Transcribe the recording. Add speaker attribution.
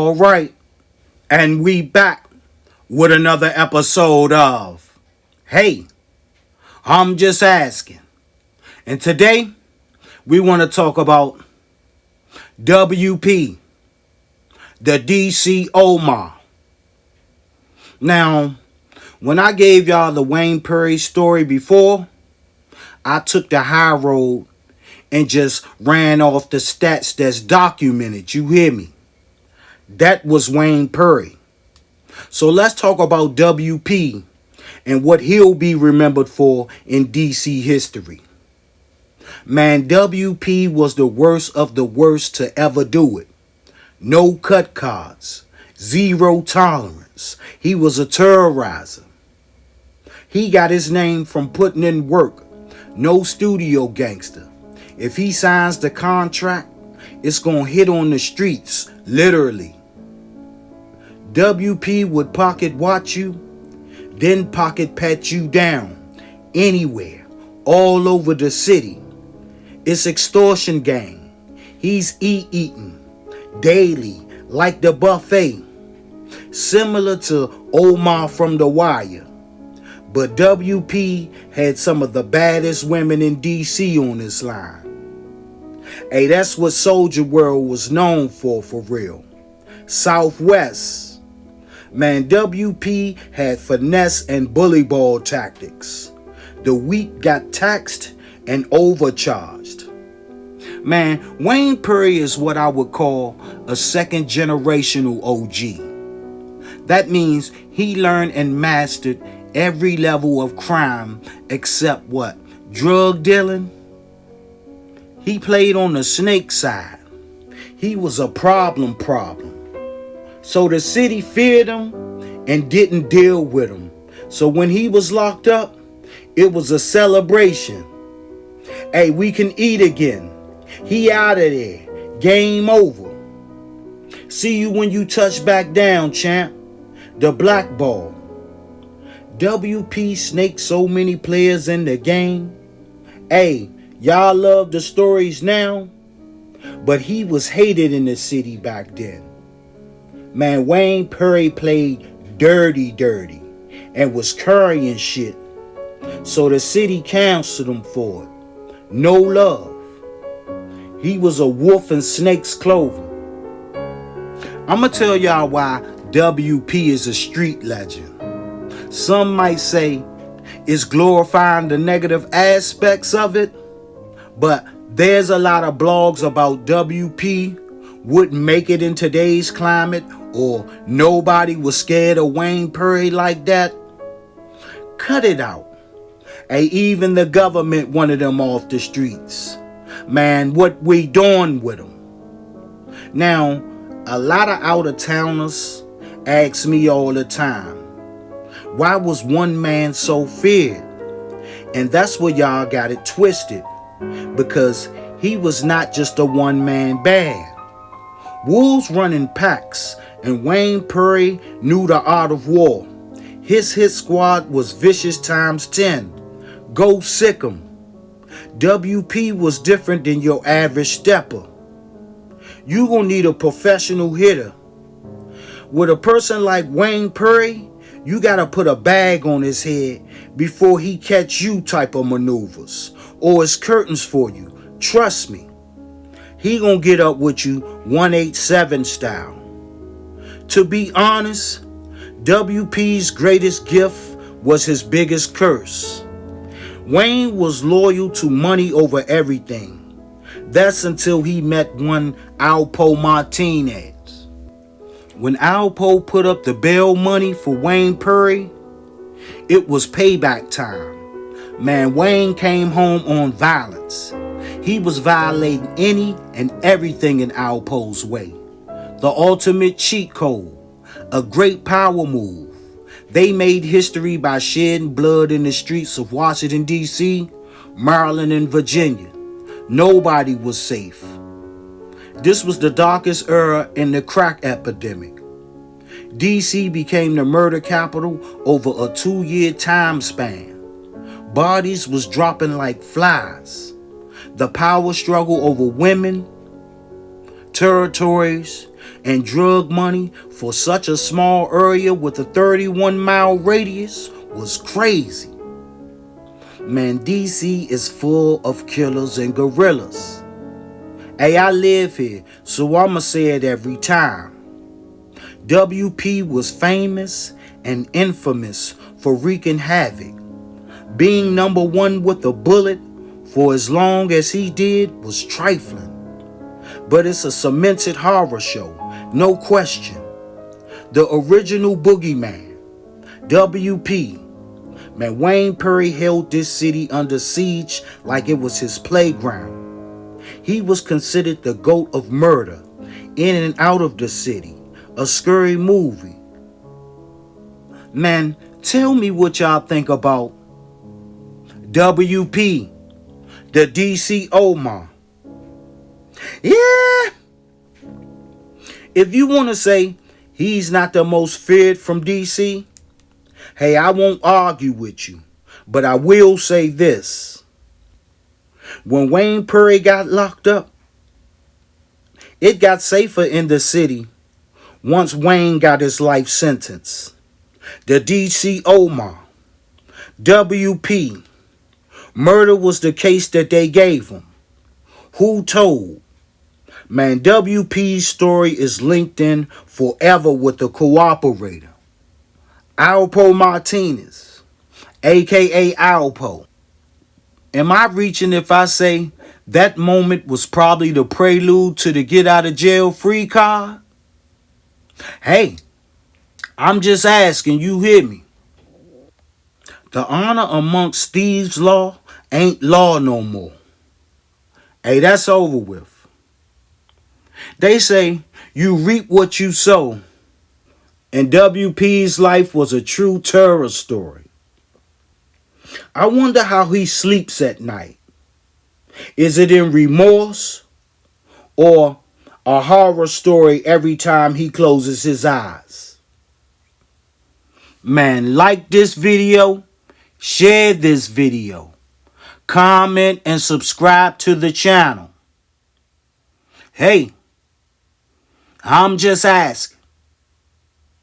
Speaker 1: All right, and we back with another episode of Hey, I'm Just Asking. And today we want to talk about WP, the DC Omar. Now, when I gave y'all the Wayne Perry story before, I took the high road and just ran off the stats that's documented. You hear me? That was Wayne Perry. So let's talk about WP and what he'll be remembered for in DC history. Man, WP was the worst of the worst to ever do it. No cut cards, zero tolerance. He was a terrorizer. He got his name from putting in work. No studio gangster. If he signs the contract, it's gonna hit on the streets, literally. WP would pocket watch you, then pocket pat you down, anywhere, all over the city. It's extortion gang. He's eating daily, like the buffet, similar to Omar from The Wire. But WP had some of the baddest women in DC on his line. Hey, that's what Soldier World was known for real. Southwest. Man, WP had finesse and bully ball tactics. The weak got taxed and overcharged. Man, Wayne Perry is what I would call a second generational OG. That means he learned and mastered every level of crime except what? Drug dealing? He played on the snake side. He was a problem. So the city feared him and didn't deal with him. So when he was locked up, it was a celebration. Hey, we can eat again. He out of there. Game over. See you when you touch back down, champ. The black ball. WP snaked so many players in the game. Hey, y'all love the stories now, but he was hated in the city back then. Man, Wayne Perry played dirty and was carrying shit. So the city canceled him for it. No love. He was a wolf in snake's clothing. I'ma tell y'all why WP is a street legend. Some might say it's glorifying the negative aspects of it, but there's a lot of blogs about WP wouldn't make it in today's climate, or nobody was scared of Wayne Perry like that. Cut it out. Hey, even the government wanted him off the streets. Man, what we doing with him? Now, a lot of out-of-towners ask me all the time, why was one man so feared? And that's where y'all got it twisted, because he was not just a one-man band. Wolves run in packs, and Wayne Perry knew the art of war. His hit squad was vicious times 10. Go sick 'em. WP was different than your average stepper. You gonna need a professional hitter. With a person like Wayne Perry, you gotta put a bag on his head before he catch you type of maneuvers, or it's curtains for you. Trust me. He gonna get up with you 187 style. To be honest, WP's greatest gift was his biggest curse. Wayne was loyal to money over everything. That's until he met one Alpo Martinez. When Alpo put up the bail money for Wayne Perry, it was payback time. Man, Wayne came home on violence. He was violating any and everything in Alpo's way. The ultimate cheat code. A great power move. They made history by shedding blood in the streets of Washington, D.C., Maryland, and Virginia. Nobody was safe. This was the darkest era in the crack epidemic. D.C. became the murder capital over a 2-year time span. Bodies was dropping like flies. The power struggle over women, territories, and drug money for such a small area with a 31-mile radius was crazy. Man, DC is full of killers and gorillas. Hey, I live here, so I'ma say it every time. WP was famous and infamous for wreaking havoc. Being number one with a bullet for as long as he did was trifling. But it's a cemented horror show, no question. The original boogeyman, WP. Man, Wayne Perry held this city under siege like it was his playground. He was considered the GOAT of murder, in and out of the city, a scary movie. Man, tell me what y'all think about WP, the DC Omar. Yeah. If you want to say he's not the most feared from DC, hey, I won't argue with you, but I will say this. When Wayne Perry got locked up, it got safer in the city once Wayne got his life sentence. The DC Omar, WP, murder was the case that they gave him. Who told? Man, WP's story is linked in forever with the cooperator, Alpo Martinez, aka Alpo. Am I reaching if I say that moment was probably the prelude to the get out of jail free card? Hey, I'm just asking, you hear me? The honor amongst thieves' law ain't law no more. Hey, that's over with. They say you reap what you sow, and WP's life was a true terror story. I wonder how he sleeps at night. Is it in remorse or a horror story every time he closes his eyes? Man, like this video, share this video, comment and subscribe to the channel. Hey, I'm just asking.